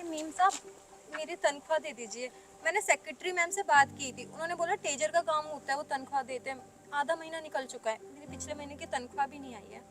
अरे मीम साहब, मेरी तनख्वाह दे दीजिए। मैंने सेक्रेटरी मैम से बात की थी, उन्होंने बोला टेजर का काम होता है, वो तनख्वाह देते हैं। आधा महीना निकल चुका है, मेरी पिछले महीने की तनख्वाह भी नहीं आई है।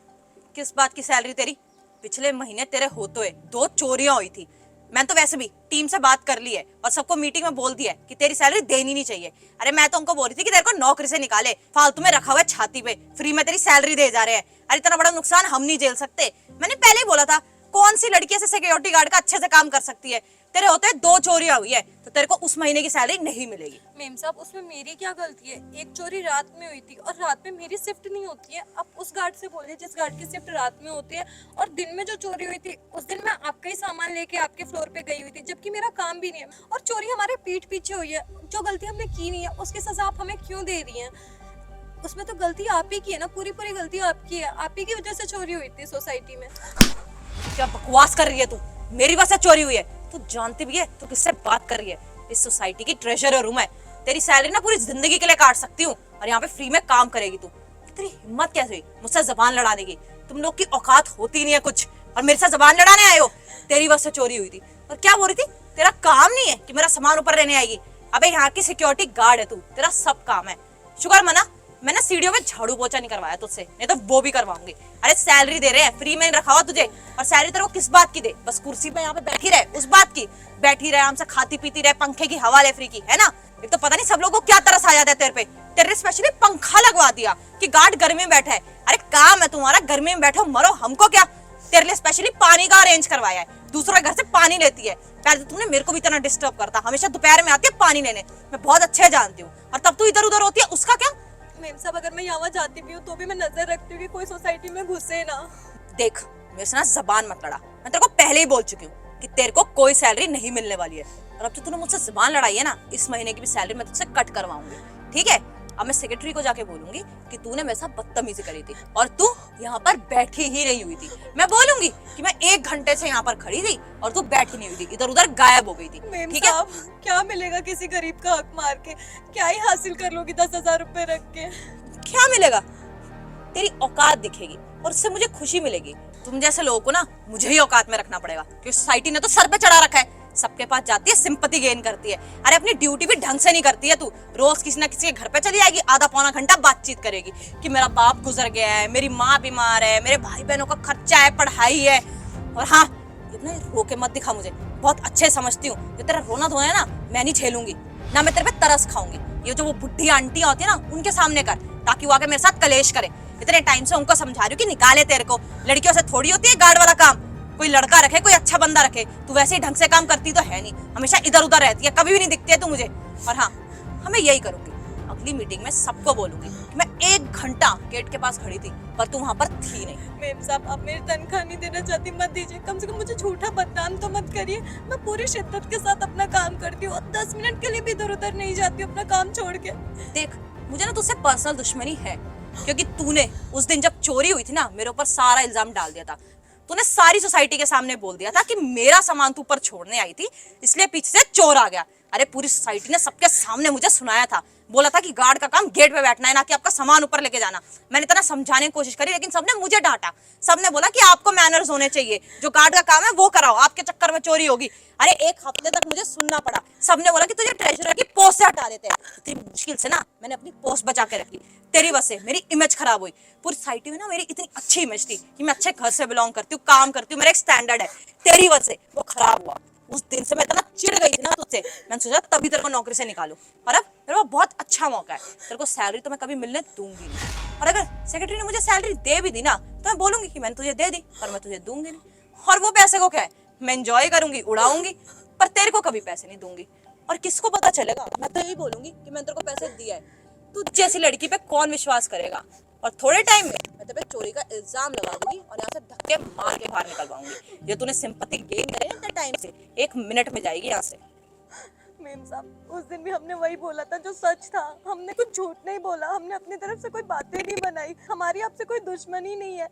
किस बात की सैलरी तेरी? पिछले महीने तेरे होते हुए 2 चोरियां हुई थी। मैं तो वैसे भी टीम से बात कर ली है और सबको मीटिंग में बोल दिया है कि तेरी सैलरी देनी नहीं चाहिए। अरे मैं तो उनको बोल रही थी कि तेरे को नौकरी से निकाले, फालतू में रखा हुआ है छाती पे, फ्री में तेरी सैलरी दे जा रहे हैं। अरे इतना बड़ा नुकसान हम नहीं झेल सकते। मैंने पहले ही बोला था, कौन सी लड़की ऐसे सिक्योरिटी गार्ड का अच्छे से काम कर सकती है। तेरे होते 2 चोरियां हुई है तो तेरे को उस महीने की सैलरी नहीं मिलेगी। मेम साहब, उसमें मेरी क्या गलती है? एक चोरी रात में हुई थी और रात में मेरी शिफ्ट नहीं होती है। आप उस गार्ड से बोलिए जिस गार्ड की शिफ्ट रात में होती है। और दिन में जो चोरी हुई थी, उस दिन मैं आपका ही सामान लेके आपके फ्लोर पे गई हुई थी, जबकि मेरा काम भी नहीं है। और चोरी हमारे पीठ पीछे हुई है। जो गलती हमने की नहीं है उसकी सजा आप हमें क्यों दे रही हैं? उसमें तो गलती आप ही की है ना, पूरी पूरी गलती आपकी है। आप ही की वजह से चोरी हुई थी सोसाइटी में। क्या बकवास कर रही है तू? मेरी वजह से चोरी हुई है? तू जानती भी है तू किससे बात कर रही है? इस सोसाइटी की ट्रेजरर हूं मैं। तेरी सैलरी ना पूरी जिंदगी के लिए काट सकती हूँ और यहाँ पे फ्री में काम करेगी तू। तेरी हिम्मत कैसे हुई मुझसे जबान लड़ाने की? तुम लोग की औकात होती नहीं है कुछ और मेरे से जबान लड़ाने आए हो। तेरी वजह से चोरी हुई थी। और क्या बोल रही थी? तेरा काम नहीं है कि मेरा सामान ऊपर रहने आएगी? अबे यहाँ की सिक्योरिटी गार्ड है तू, तेरा सब काम है। शुक्र मना मैंने सीढ़ियों में झाड़ू पोछा नहीं करवाया तुझसे, नहीं तो वो भी करवाऊंगी। अरे सैलरी दे रहे हैं, फ्री में रखा हुआ तुझे। और सैलरी तेरे को किस बात की दे? बस कुर्सी पे यहाँ पे बैठी रहे उस बात की? बैठी रहे हमसे, खाती पीती रहे, पंखे की हवा ले फ्री की, है ना? एक तो पता नहीं सब लोगों को क्या तरस आ जाता है तेरे पे। तेरे स्पेशली पंखा लगवा दिया कि गार्ड गर्मी में बैठा है। अरे काम है तुम्हारा गर्मी में बैठो मरो, हमको क्या? तेरे लिए स्पेशली पानी का अरेंज करवाया है, दूसरों के घर से पानी लेती है। पहले तो तुमने मेरे को भी इतना डिस्टर्ब करता, हमेशा दोपहर में आती है पानी लेने, मैं बहुत अच्छे जानती हूँ। और तब तू इधर उधर होती है, उसका क्या? मेम साहब, अगर मैं यहाँ जाती भी हूँ तो भी मैं नजर रखती हूँ कि कोई सोसाइटी में घुसे ना। देख मेरे से ना जबान मत लड़ा, मैं तेरे को पहले ही बोल चुकी हूँ कि तेरे को कोई सैलरी नहीं मिलने वाली है। और अब जो तूने मुझसे जबान लड़ाई है ना, इस महीने की भी सैलरी मैं तुझसे कट करवाऊंगी, ठीक है? अब मैं सेक्रेटरी को जाके बोलूंगी कि तूने मेरे साथ बदतमीजी करी थी और तू यहाँ पर बैठी ही नहीं हुई थी। मैं बोलूंगी कि मैं 1 घंटे से यहाँ पर खड़ी थी और तू बैठी नहीं हुई थी, इधर उधर गायब हो गई थी, ठीक है? क्या मिलेगा किसी गरीब का हक मार के? क्या ही हासिल कर लोगी 10,000 रुपए रख के? क्या मिलेगा? तेरी औकात दिखेगी और उससे मुझे खुशी मिलेगी। तुम जैसे लोगों को ना मुझे ही औकात में रखना पड़ेगा क्योंकि सोसाइटी ने तो सर पे चढ़ा रखा है, सबके पास जाती है, सिंपैथी गेन करती है। अरे अपनी ड्यूटी भी ढंग से नहीं करती है तू। रोज किसी ना किसी के घर पे चली जाएगी, आधा पौना घंटा बातचीत करेगी कि मेरा बाप गुजर गया है, मेरी माँ बीमार है, मेरे भाई बहनों का खर्चा है, पढ़ाई है। और हाँ, इतना रो के मत दिखा मुझे, बहुत अच्छे समझती हूँ। जो तेरा रोना धोना है ना, मैं नहीं झेलूंगी ना, मैं तेरे पे तरस खाऊंगी। ये जो वो बुढ़ी आंटी होती है ना, उनके सामने कर, ताकि वो आके मेरे साथ कलेश करे। इतने टाइम से उनको समझा रही हूँ कि निकाले तेरे को। लड़कियों से थोड़ी होती है गार्ड वाला काम, कोई लड़का रखे, कोई अच्छा बंदा रखे। तू वैसे ही ढंग से काम करती तो है नहीं, हमेशा इधर उधर रहती है, कभी भी नहीं दिखती है तू मुझे। और हाँ, मैं यही करूंगी, अगली मीटिंग में सबको बोलूंगी कि मैं 1 घंटा गेट के पास खड़ी थी पर तू वहां पर थी नहीं। मेम साहब, आप मेरी तनख्वाह नहीं देना चाहती, मत दीजिए। कम से कम मुझे झूठा बदनाम तो मत करिए। मैं पूरी शिद्दत के साथ अपना काम करती हूँ और 10 मिनट के लिए भी इधर उधर नहीं जाती हूँ अपना काम छोड़ के। देख मुझे ना तुझसे पर्सनल दुश्मनी है क्योंकि तूने उस दिन जब चोरी हुई थी ना, मेरे ऊपर सारा इल्जाम डाल दिया था। तूने सारी सोसाइटी के सामने बोल दिया था कि मेरा सामान तू ऊपर छोड़ने आई थी, इसलिए पीछे से चोर आ गया। अरे पूरी सोसाइटी ने सबके सामने मुझे सुनाया था, बोला था कि गार्ड का काम गेट पे बैठना है, ना कि आपका सामान ऊपर लेके जाना। मैंने इतना समझाने की कोशिश करी लेकिन सबने मुझे डांटा। सबने बोला कि आपको मैनर्स होने चाहिए, जो गार्ड का काम है वो कराओ, आपके चक्कर में चोरी होगी। अरे 1 हफ्ते तक मुझे सुनना पड़ा। सबने बोला कि तुझे ट्रेजरर की पोस्ट से हटा देते हैं। इतनी मुश्किल से ना मैंने अपनी पोस्ट बचा के रखी। तेरी वजह से मेरी इमेज खराब हुई। पूरी सोसाइटी में ना मेरी इतनी अच्छी इमेज थी कि मैं अच्छे घर से बिलोंग करती हूँ, काम करती हूँ, मेरा एक स्टैंडर्ड है। तेरी वजह से वो खराब हुआ। उस दिन से मैं इतना चिढ़ गई थी ना तुझसे, मैंने सोचा तभी तेरे को नौकरी से निकालूं। और अब मेरे पास बहुत अच्छा मौका है, तेरे को सैलरी तो मैं कभी मिलने दूंगी नहीं। और अगर सेक्रेटरी ने मुझे सैलरी दे भी दी ना तो मैं बोलूंगी कि मैंने तुझे दे दी, पर मैं तुझे दूंगी नहीं। और वो पैसे को क्या है, मैं एंजॉय करूंगी, उड़ाऊंगी, पर तेरे को कभी पैसे नहीं दूंगी। और किसको पता चलेगा? मैं तो यही बोलूंगी कि मैंने तेरे को पैसे दिया है। तू जैसी लड़की पे कौन विश्वास करेगा? और थोड़े टाइम में मैं तेरे पे चोरी का इल्जाम लगा दूंगी और यहाँ से धक्के मार के बाहर निकलवाऊंगी। ये तूने सिंपैथी गेन करे इतने टाइम से, 1 मिनट में जाएगी यहाँ से। मेम साहब, उस दिन भी हमने वही बोला था जो सच था। हमने कुछ झूठ नहीं बोला, हमने अपनी तरफ से कोई बातें नहीं बनाई। हमारी आपसे कोई दुश्मनी नहीं है,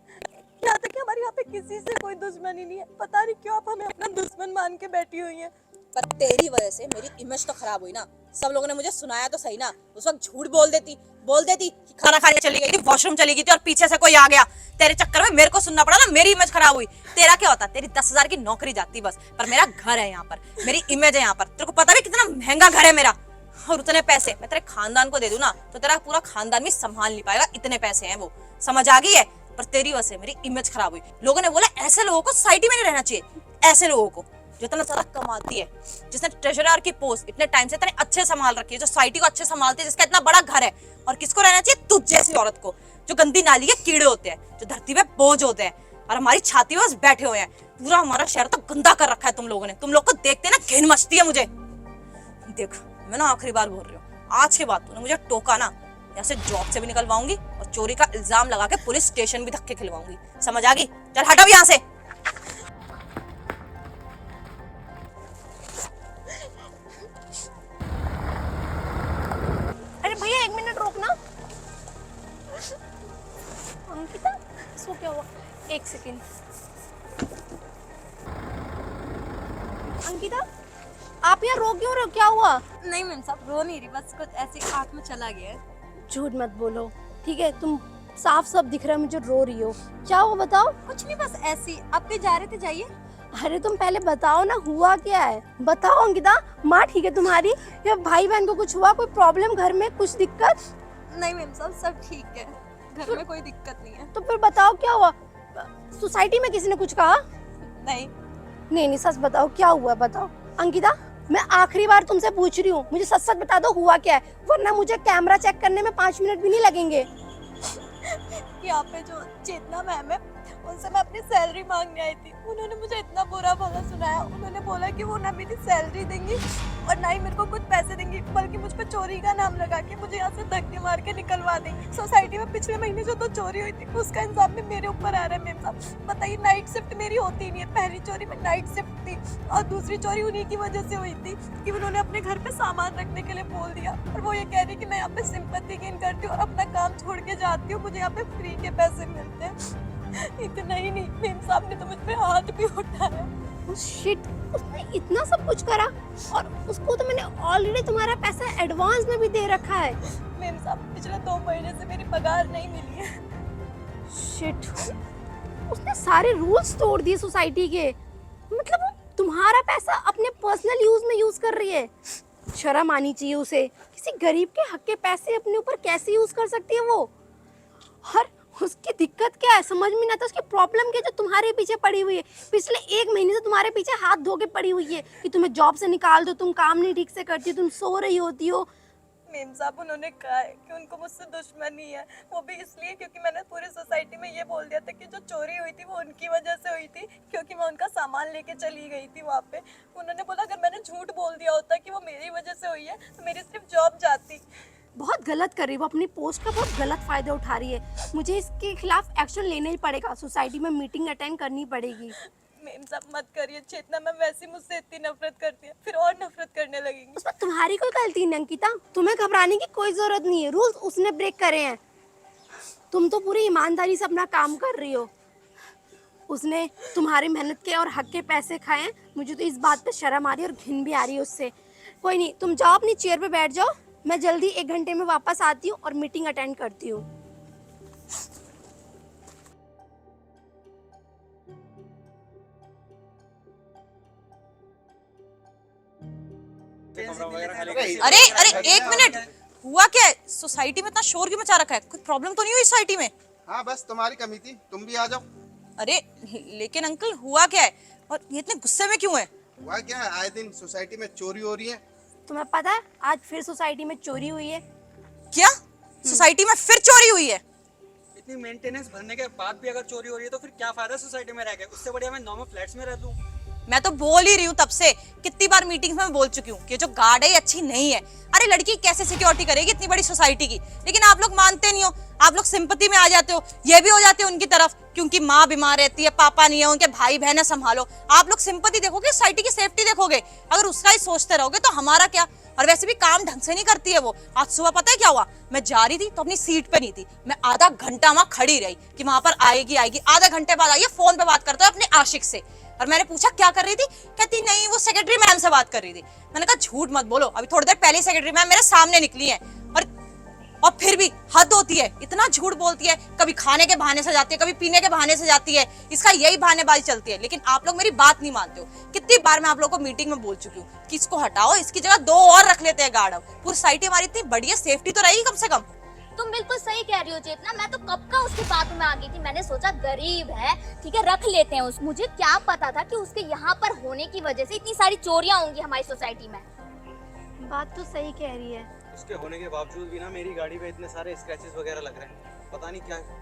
यहाँ तक कि हमारी यहाँ पे किसी से कोई दुश्मनी नहीं है। पता नहीं क्यों आप हमें अपना दुश्मन मान के बैठी हुई हैं। पर तेरी वजह से मेरी इमेज तो खराब हुई ना। सब लोगों ने मुझे सुनाया तो सही ना, उस वक्त झूठ बोल देती, बोल देती कि खाना खाने चली गई थी, वॉशरूम चली गई थी और पीछे से कोई आ गया। तेरे चक्कर में मेरे को सुनना पड़ा ना, मेरी इमेज खराब हुई। तेरा क्या होता, तेरी 10,000 की नौकरी जाती बस, पर मेरा घर है यहाँ पर, मेरी इमेज है यहाँ पर। तेरे को पता भी कितना महंगा घर है मेरा, और उतने पैसे मैं तेरे खानदान को दे दूं ना तो तेरा पूरा खानदान भी संभाल नहीं पाएगा, इतने पैसे हैं वो, समझ आ गई है। पर तेरी वजह से मेरी इमेज खराब हुई। लोगों ने बोला ऐसे लोगों को सोसाइटी में नहीं रहना चाहिए, ऐसे लोगों को जो इतना ज्यादा कमाती है, जिसने ट्रेजरर की पोस्ट इतने टाइम से इतने अच्छे संभाल रखी है, जो सोसाइटी को अच्छे संभालती है, जिसका इतना बड़ा घर है। और किसको रहना चाहिए, तुझ जैसी औरत को, जो गंदी नाली के कीड़े होते हैं, जो धरती पे बोझ होते हैं और हमारी छाती में बस बैठे हुए हैं। पूरा हमारा शहर तो गंदा कर रखा है तुम लोगों ने। तुम लोग को देखते ना घिन मचती है मुझे। देख मैं ना आखिरी बार बोल रही हूँ, आज के बाद तूने मुझे टोका ना, यहाँ से जॉब से भी निकलवाऊंगी और चोरी का इल्जाम लगा के पुलिस स्टेशन भी धक्के खिलवाऊंगी, समझ आ गई? चल हटो यहाँ से। अरे भैया 1 मिनट रोकना। अंकिता इसको क्या हुआ? 1 सेकेंड। अंकिता आप यहाँ रो क्यों रहे हो, क्या हुआ? नहीं मैम साहब, रो नहीं रही, बस कुछ ऐसे आँख में चला गया है। झूठ मत बोलो, ठीक है? तुम साफ साफ दिख रहा है मुझे रो रही हो, क्या हुआ बताओ? कुछ नहीं, बस ऐसे ही। आप कहीं जा रहे थे, जाइए। अरे तुम पहले बताओ ना, हुआ क्या है? बताओ अंकिता। माँ ठीक है तुम्हारी, या भाई बहन को कुछ हुआ, कोई प्रॉब्लम घर में, कुछ दिक्कत? नहीं मैम साहब, सब ठीक है, घर में कोई दिक्कत नहीं है। तो फिर बताओ क्या हुआ? सोसाइटी में किसी ने कुछ कहा? नहीं नहीं सच बताओ क्या हुआ, बताओ। अंकिता मैं आखिरी बार तुमसे पूछ रही हूँ, मुझे सच सच बता दो हुआ क्या है, वरना मुझे कैमरा चेक करने में 5 मिनट भी नहीं लगेंगे। यहाँ पे जो चेतना मैम है, उनसे मैं अपनी सैलरी मांगने आई थी। उन्होंने मुझे इतना बुरा भला सुनाया। उन्होंने बोला कि वो ना मेरी सैलरी देंगी और ना ही मेरे को कुछ पैसे देंगी, बल्कि मुझ पे चोरी का नाम लगा के मुझे यहाँ से धक्के मार के निकलवा देंगी। सोसाइटी में पिछले महीने जो 2 चोरी हुई थी, उसका इंतजाम भी मेरे ऊपर आ रहा है। मैम साहब बताइए, नाइट शिफ्ट मेरी होती ही नहीं है। पहली चोरी में नाइट शिफ्ट थी और दूसरी चोरी उन्हीं की वजह से हुई थी कि उन्होंने अपने घर पे सामान रखने के लिए बोल दिया, और वो ये कह रही कि मैं यहाँ पे सिंपैथी गेन करती हूँ और अपना काम छोड़ के जाती हूँ, मुझे यहाँ पे फ्री के पैसे मिलते हैं। इतना ही नहीं, मेम साहब ने तो मुझ पे हाथ भी उठाया। शिट, उसने इतना सब कुछ करा, और उसको तो मैंने ऑलरेडी तुम्हारा पैसा एडवांस में भी दे रखा है। मेम साहब पिछले 2 महीने से मेरी पगार नहीं मिली है। शिट, उसने सारे रूल्स तोड़ दिए सोसाइटी के। मतलब वो तुम्हारा पैसा अपने पर्सनल यूज में यूज कर रही है। शर्म आनी चाहिए उसे। किसी गरीब के हक के पैसे अपने ऊपर कैसे यूज कर सकती है वो? हर उसकी दिक्कत क्या है समझ में नहीं आता, उसकी प्रॉब्लम क्या है जो तुम्हारे पीछे पड़ी हुई है। पिछले 1 महीने से तुम्हारे पीछे हाथ धो के पड़ी हुई है कि तुम्हें जॉब से निकाल दो, तुम काम नहीं ठीक से करती, तुम सो रही होती हो। मेम साहब उन्होंने कहा है कि उनको मुझसे दुश्मनी है, वो भी इसलिए क्योंकि मैंने पूरी सोसाइटी में ये बोल दिया था कि जो चोरी हुई थी वो उनकी वजह से हुई थी, क्योंकि मैं उनका सामान लेके चली गई थी वहाँ पे। उन्होंने बोला अगर मैंने झूठ बोल दिया होता कि वो मेरी वजह से हुई है तो मेरी सिर्फ जॉब जाती। बहुत गलत कर रही है वो, अपनी पोस्ट का बहुत गलत फायदा उठा रही है। मुझे इसके खिलाफ एक्शन लेना ही पड़ेगा, सोसाइटी में मीटिंग अटेंड करनी पड़ेगी। मेम साहब मत करिए, चेतना मैम वैसे मुझसे इतनी नफरत करती है, फिर और नफरत करने लगेंगी। उसमें तुम्हारी कोई गलती नहीं अंकिता, तुम्हें घबराने की कोई जरूरत नहीं है। रूल्स उसने ब्रेक करे हैं, तुम तो पूरी ईमानदारी से अपना काम कर रही हो। उसने तुम्हारी मेहनत के और हक के पैसे खाए हैं। मुझे तो इस बात पे शर्म आ रही है और घिन भी आ रही है उससे। कोई नहीं, तुम जाओ अपनी चेयर पे बैठ जाओ, मैं जल्दी 1 घंटे में वापस आती हूँ और मीटिंग अटेंड करती हूँ। अरे अरे 1 मिनट, हुआ क्या है? सोसाइटी में इतना शोर क्यों मचा रखा है? कोई प्रॉब्लम तो नहीं हुई सोसाइटी में? हाँ बस तुम्हारी कमी थी, तुम भी आ जाओ। अरे लेकिन अंकल हुआ क्या है और ये इतने गुस्से में क्यों है? हुआ क्या है, आए दिन सोसाइटी में चोरी हो रही है। तुम्हें पता है आज फिर सोसाइटी में चोरी हुई है। क्या सोसाइटी में फिर चोरी हुई है? इतनी मेंटेनेंस भरने के बाद भी अगर चोरी हो रही है तो फिर क्या फायदा सोसाइटी में रह के? उससे बढ़िया मैं नॉर्मल फ्लैट्स में रह लूं। मैं तो बोल ही रही हूँ तब से, कितनी बार मीटिंग्स में बोल चुकी हूँ कि जो गार्ड है ये अच्छी नहीं है। अरे लड़की कैसे सिक्योरिटी करेगी इतनी बड़ी सोसाइटी की? लेकिन आप लोग मानते नहीं हो, आप लोग सिंपैथी में आ जाते हो, ये भी हो जाते हो उनकी तरफ क्योंकि माँ बीमार रहती है, पापा नहीं है, उनके भाई बहन है, संभालो। आप लोग सिंपैथी देखोगे, सोसाइटी की सेफ्टी देखोगे। अगर उसका ही सोचते रहोगे तो हमारा क्या? और वैसे भी काम ढंग से नहीं करती है वो। आज सुबह पता है क्या हुआ? मैं जा रही थी तो अपनी सीट पे नहीं थी, मैं आधा घंटा वहां खड़ी रही कि वहां पर आएगी। आधा घंटे बाद आई, फोन पे बात करते हुए अपने आशिक से। और मैंने पूछा क्या कर रही थी? कहती नहीं वो सेक्रेटरी मैम से बात कर रही थी। मैंने कहा झूठ मत बोलो, अभी थोड़ी देर पहले सेक्रेटरी मैम मेरे सामने निकली है। और और फिर भी हद होती है, इतना झूठ बोलती है। कभी खाने के बहाने से जाती है, कभी पीने के बहाने से जाती है, इसका यही बहानेबाजी चलती है। लेकिन आप लोग मेरी बात नहीं मानते हो। कितनी बार मैं आप लोगों को मीटिंग में बोल चुकी हूँ कि इसको हटाओ, इसकी जगह 2 और रख लेते हैं गार्ड। पूरी सोसाइटी हमारी इतनी बड़ी है, सेफ्टी तो रहेगी कम से कम। तुम बिल्कुल सही कह रही हो चेतना, मैं तो कब का उसकी बात में आ गई थी। मैंने सोचा गरीब है, ठीक है रख लेते हैं उस। मुझे क्या पता था कि उसके यहाँ पर होने की वजह से इतनी सारी चोरियां होंगी हमारी सोसाइटी में। बात तो सही कह रही है। उसके होने के बावजूद भी ना मेरी गाड़ी पे इतने सारे स्क्रैचेस वगैरह लग रहे हैं, पता नहीं क्या है।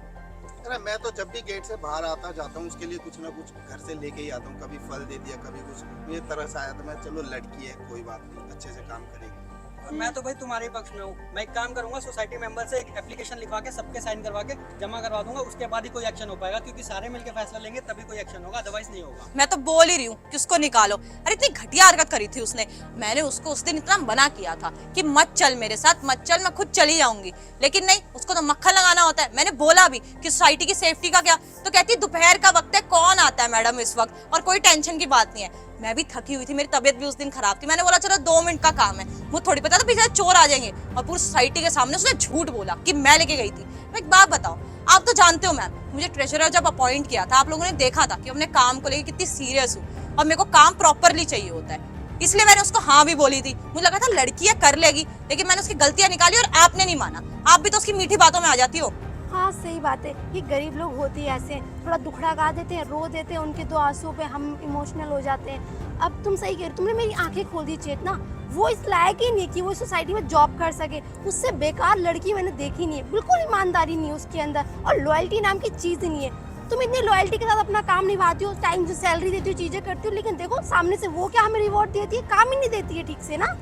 अरे मैं तो जब भी गेट से बाहर आता जाता हूँ उसके लिए कुछ ना कुछ घर से लेके ही आता हूँ। कभी फल दे दिया, कभी कुछ। मुझे तरस आया तो मैं चलो लड़की है कोई बात नहीं, अच्छे से काम करेगी। और मैं तो भाई तुम्हारे पक्ष में हूँ। मैं एक काम करूंगा, सोसाइटी मेंबर से एक एप्लीकेशन लिखवा के सबके साइन करवा के जमा करवा दूंगा, उसके बाद ही कोई एक्शन हो पाएगा। क्योंकि सारे मिलकर फैसला लेंगे तभी कोई एक्शन होगा, अदरवाइज नहीं होगा। मैं तो बोल ही रही हूँ कि उसको निकालो। अरे इतनी घटिया हरकत करी थी उसने। मैंने उसको उस दिन इतना मना किया था कि मत चल मेरे साथ, मत चल, मैं खुद चली जाऊंगी। लेकिन नहीं, उसको तो मक्खन लगाना होता है। मैंने बोला भी कि सोसाइटी की सेफ्टी का क्या, तो कहती दोपहर का वक्त है, कौन आता है मैडम इस वक्त, और कोई टेंशन की बात नहीं है। मैं भी थकी हुई थी, मेरी तबीयत भी उस दिन खराब थी। मैंने बोला चलो 2 मिनट का काम है, मुझे थोड़ी पता था पीछे चोर आ जाएंगे। और पूरी सोसाइटी के सामने उसने झूठ बोला कि मैं लेके गई थी। मैं एक बात बताओ, आप तो जानते हो मैम, मुझे ट्रेजरर जब अपॉइंट किया था, आप लोगों ने देखा था कि अपने काम को लेकर कितनी सीरियस हूँ और मेरे को काम प्रॉपरली चाहिए होता है। इसलिए मैंने उसको हाँ भी बोली थी। मुझे लगा था लड़की है कर लेगी, लेकिन मैंने उसकी गलतियां निकाली और आपने नहीं माना। आप भी तो उसकी मीठी बातों में आ जाती हो। हाँ सही बात है, ये गरीब लोग होते हैं ऐसे, थोड़ा दुखड़ा गा देते हैं, रो देते हैं, उनके 2 आंसू पे हम इमोशनल हो जाते हैं। अब तुम सही कह रही हो, तुमने मेरी आंखें खोल दी चेतना। वो इस लायक ही नहीं कि वो सोसाइटी में जॉब कर सके। उससे बेकार लड़की मैंने देखी नहीं है, बिल्कुल ईमानदारी नहीं है उसके अंदर, और लॉयल्टी नाम की चीज ही नहीं है। तुम इतनी लॉयल्टी के साथ अपना काम निभाती हो, टाइम से सैलरी देती हो, चीजें करती हो, लेकिन देखो सामने से वो क्या हमें रिवॉर्ड देती है, काम ही नहीं देती है ठीक से ना।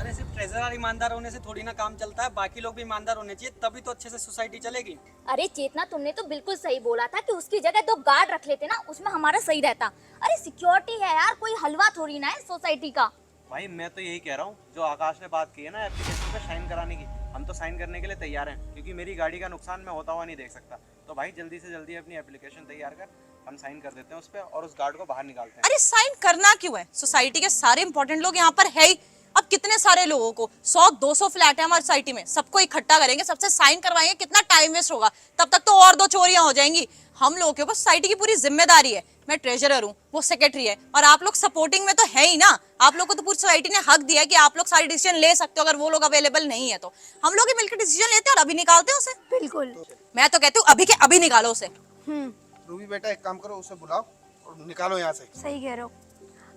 अरे सिर्फ ट्रेजरर ईमानदार होने से थोड़ी ना काम चलता है, बाकी लोग भी ईमानदार होने चाहिए, तभी तो अच्छे से सोसाइटी चलेगी। अरे चेतना, तुमने तो बिल्कुल सही बोला था कि उसकी जगह 2 गार्ड रख लेते ना, उसमें हमारा सही रहता। अरे सिक्योरिटी है यार, कोई हलवा थोड़ी ना है सोसाइटी का। भाई मैं तो यही कह रहा हूँ, जो आकाश ने बात की है ना एप्लीकेशन पे साइन कराने की, हम तो साइन करने के लिए तैयार हैं। क्योंकि मेरी गाड़ी का नुकसान मैं होता हुआ नहीं देख सकता। तो भाई जल्दी से जल्दी अपनी एप्लीकेशन तैयार कर, हम साइन कर देते हैं उस पर और उस गार्ड को बाहर निकालते हैं। अरे साइन करना क्यों है? सोसाइटी के सारे इंपॉर्टेंट लोग यहाँ पर है ही। अब कितने सारे लोगों को 100-200 फ्लैट है हमारी सोसाइटी में, सबको इकट्ठा करेंगे, सबसे साइन करवाएंगे, कितना टाइम वेस्ट होगा। तब तक तो और 2 चोरियां हो जाएंगी। हम लोगों के ऊपर सोसाइटी की पूरी जिम्मेदारी है। मैं ट्रेजरर हूँ, वो सेक्रेटरी है, और आप लोग सपोर्टिंग में तो है ही ना। आप लोग को तो पूरी सोसाइटी ने हक दिया है कि आप लोग सारी डिसीजन ले सकते हो। अगर वो लोग अवेलेबल नहीं है तो हम लोग ही मिलकर डिसीजन लेते हैं और अभी निकालते हैं उसे। बिल्कुल, मैं तो कहती हूँ अभी के अभी निकालो उसे। रूबी बेटा एक काम करो, उसे बुलाओ और निकालो यहाँ से। सही कह रहे हो।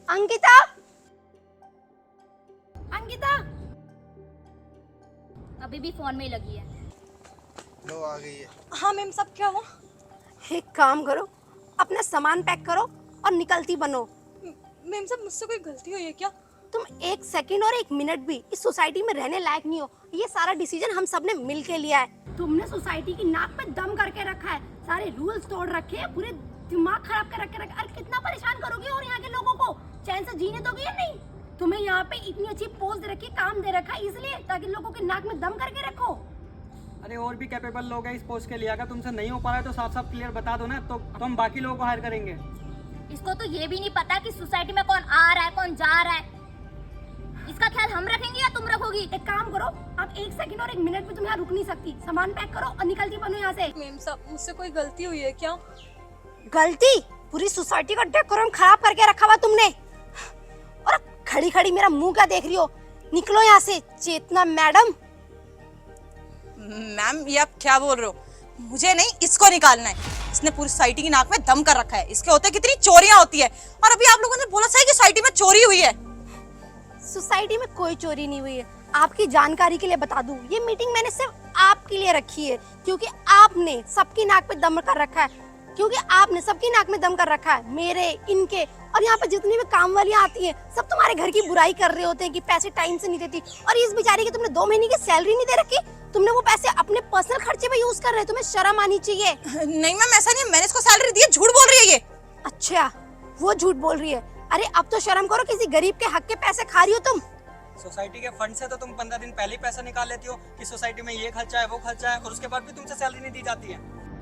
अंकिता, अंकिता, अभी भी फोन में ही लगी है। लो आ गई है। हाँ मैम, सब क्या हुआ? एक काम करो, अपना सामान पैक करो और निकलती बनो। मैम साहब, मुझसे कोई गलती हुई है क्या? तुम 1 सेकंड और 1 मिनट भी इस सोसाइटी में रहने लायक नहीं हो। ये सारा डिसीजन हम सबने मिल के लिया है। तुमने सोसाइटी की नाक पे दम करके रखा है, सारे रूल्स तोड़ रखे हैं, पूरे दिमाग खराब कर रखे। अरे कितना परेशान करोगे और यहाँ के लोगों को चैन से जीने दोगे या नहीं? तुम्हें यहाँ पे इतनी अच्छी पोस्ट दे रखी, काम दे रखा है, इसलिए ताकि लोगों के नाक में दम करके रखो। अरे और भी कैपेबल लोग हैं इस पोस्ट के लिए, अगर तुमसे नहीं हो पा रहा है तो साफ साफ क्लियर बता दो ना, तो हम बाकी लोगों को हायर करेंगे। इसको तो ये भी नहीं पता कि सोसाइटी में कौन आ रहा है कौन जा रहा है। इसका ख्याल हम रखेंगे या तुम रखोगी? एक काम करो, अब 1 सेकंड और 1 मिनट भी तुम यहाँ रुक नहीं सकती। सामान पैक करो और निकलती बनो यहाँ से। मैम साहब, मुझसे कोई गलती हुई है क्या? गलती? पूरी सोसाइटी का डेकोरम खराब करके रखा हुआ तुमने। और खड़ी खड़ी मेरा मुंह क्या देख रही हो? निकलो यहाँ से। चेतना मैडम। मैम ये आप क्या बोल रहे हो? मुझे नहीं, इसको निकालना है। इसने पूरी सोसाइटी की नाक में दम कर रखा है। इसके होते कितनी चोरियां होती है, और अभी आप लोगों ने बोला सही कि सोसाइटी में चोरी हुई है। सोसाइटी में कोई चोरी नहीं हुई है। आपकी जानकारी के लिए बता दूं, ये मीटिंग मैंने सिर्फ आपके लिए रखी है, क्योंकि आपने सबकी नाक पे दम कर रखा है। क्योंकि आपने सबकी नाक में दम कर रखा है, मेरे, इनके, और यहाँ पे जितनी भी काम वालियाँ आती हैं सब तुम्हारे घर की बुराई कर रहे होते हैं कि पैसे टाइम से नहीं देती। और इस बेचारी की तुमने 2 महीने की सैलरी नहीं दे रखी, तुमने वो पैसे अपने पर्सनल खर्चे पे यूज कर रहे हो। तुम्हें शर्म आनी चाहिए। नहीं मैम, ऐसा नहीं है, मैंने इसको सैलरी दी है। झूठ बोल रही है ये। अच्छा, वो झूठ बोल रही है। अरे अब तो शर्म करो, किसी गरीब के हक के पैसे खा रही हो तुम। सोसाइटी के फंड से तो तुम 15 दिन पहले ही पैसा निकाल लेती हो कि सोसाइटी में ये खर्चा है वो खर्चा है, और उसके बाद भी तुमसे सैलरी नहीं दी जाती है।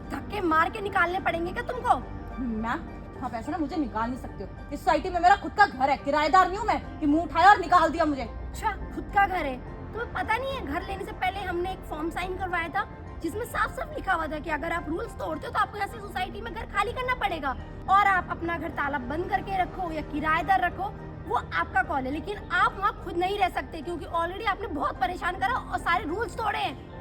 धक्के मार के निकालने पड़ेंगे क्या तुमको? मैम आप ऐसा ना मुझे निकाल नहीं सकते हो। इस सोसाइटी में मेरा खुद का घर है, किराएदार नहीं हूँ मैं कि मुंह उठाया और निकाल दिया मुझे। अच्छा, खुद का घर है। तुम्हें पता नहीं है, घर लेने से पहले हमने एक फॉर्म साइन करवाया था जिसमें साफ साफ लिखा हुआ था कि अगर आप रूल्स तोड़ते हो तो आपको ऐसे सोसाइटी में घर खाली करना पड़ेगा, और आप अपना घर ताला बंद करके रखो या किराएदार रखो, वो आपका कॉल है, लेकिन आप वहाँ खुद नहीं रह सकते क्योंकि ऑलरेडी आपने बहुत परेशान करा और सारे रूल्स तोड़े हैं।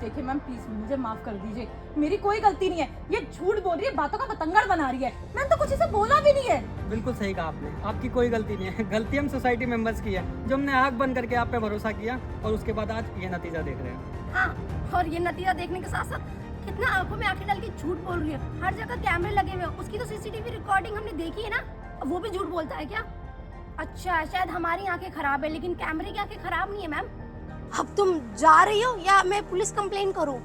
देखिए मैम प्लीज मुझे माफ कर दीजिए, मेरी कोई गलती नहीं है, ये झूठ बोल रही है, बातों का बतंगड़ बना रही है, मैंने तो कुछ इसे बोला भी नहीं है। बिल्कुल सही कहा आपने, आपकी कोई गलती नहीं है, गलती हम सोसाइटी मेंबर्स की है जो हमने आंख बंद करके आप पे भरोसा किया और उसके बाद आज ये नतीजा देख रहे हैं। हाँ, और ये नतीजा देखने के साथ साथ कितना आंखों में आंखें डाल के झूठ बोल रही है। हर जगह कैमरे लगे हुए हैं, उसकी तो सीसीटीवी रिकॉर्डिंग हमने देखी है ना, वो भी झूठ बोलता है क्या? अच्छा, शायद हमारी आंखें खराब है लेकिन कैमरे की आंखें खराब नहीं है मैम। अब तुम जा रही हो या मैं पुलिस कंप्लेन करूं?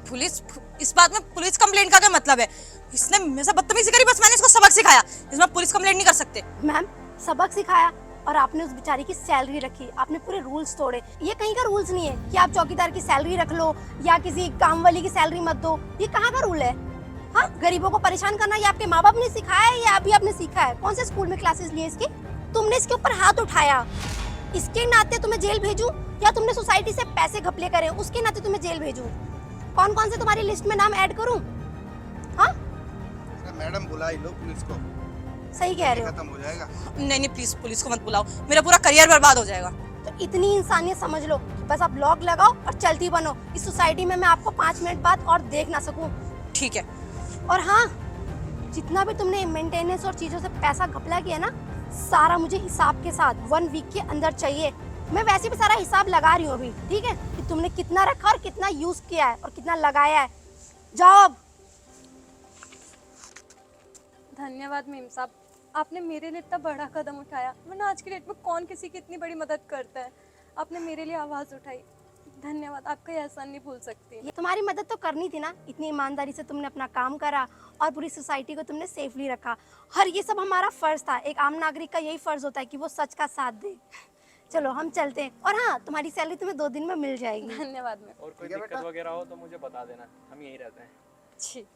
पुलिस? इस बात में पुलिस कंप्लेंट का क्या मतलब है? इसने मेरे से बदतमीजी करी, बस मैंने इसको सबक सिखाया, इसमें पुलिस कंप्लेंट नहीं कर सकते। मैम, सबक सिखाया और आपने उस बेचारी की सैलरी रखी, आपने पूरे रूल्स तोड़े। ये कहीं का रूल्स नहीं है कि आप चौकीदार की सैलरी रख लो या किसी काम वाली की सैलरी मत दो। ये कहाँ का रूल है? हाँ, गरीबों को परेशान करना ये आपके माँ बाप ने सिखाया है या अभी आपने सीखा है? कौन से स्कूल में क्लासेस लिए इसकी? तुमने इसके ऊपर हाथ उठाया, इसके नाते तुम्हें जेल भेजूं या तुमने सोसाइटी से पैसे घपले करे उसके नाते तुम्हें जेल भेजूं? कौन कौन से तुम्हारी लिस्ट में नाम ऐड करूं? हाँ, अरे मैडम बुला ही लो पुलिस को, सही कह रहे हो। खत्म हो जाएगा। नहीं नहीं प्लीज पुलिस को मत बुलाओ, मेरा पूरा करियर बर्बाद हो जाएगा। तो इतनी इंसानियत समझ लो कि बस आप लॉक लगाओ और चलती बनो इस सोसाइटी में, मैं आपको 5 मिनट बाद और देख ना सकूं। ठीक है। और हाँ, जितना भी तुमने मेंटेनेंस और चीजों से पैसा घपला किया ना, सारा मुझे हिसाब के साथ 1 वीक के अंदर चाहिए। मैं वैसे भी सारा हिसाब लगा रही हूँ अभी, ठीक है, कि तुमने कितना रखा और कितना यूज किया है और कितना लगाया है। जाओ अब। धन्यवाद मेम साहब, आपने मेरे लिए इतना बड़ा कदम उठाया, वरना आज की डेट में कौन किसी की इतनी बड़ी मदद करता है। आपने मेरे लिए आवाज़ उठाई, धन्यवाद, आपका ये एहसान नहीं भूल सकती। ये तुम्हारी मदद तो करनी थी ना, इतनी ईमानदारी से तुमने अपना काम करा और पूरी सोसाइटी को तुमने सेफली रखा, और ये सब हमारा फर्ज था। एक आम नागरिक का यही फर्ज होता है कि वो सच का साथ दे। चलो हम चलते हैं, और हाँ, तुम्हारी सैलरी तुम्हें 2 दिन में मिल जाएगी। धन्यवाद मैम। और कोई दिक्कत वगैरह हो तो मुझे बता देना, हम यहीं रहते हैं। जी।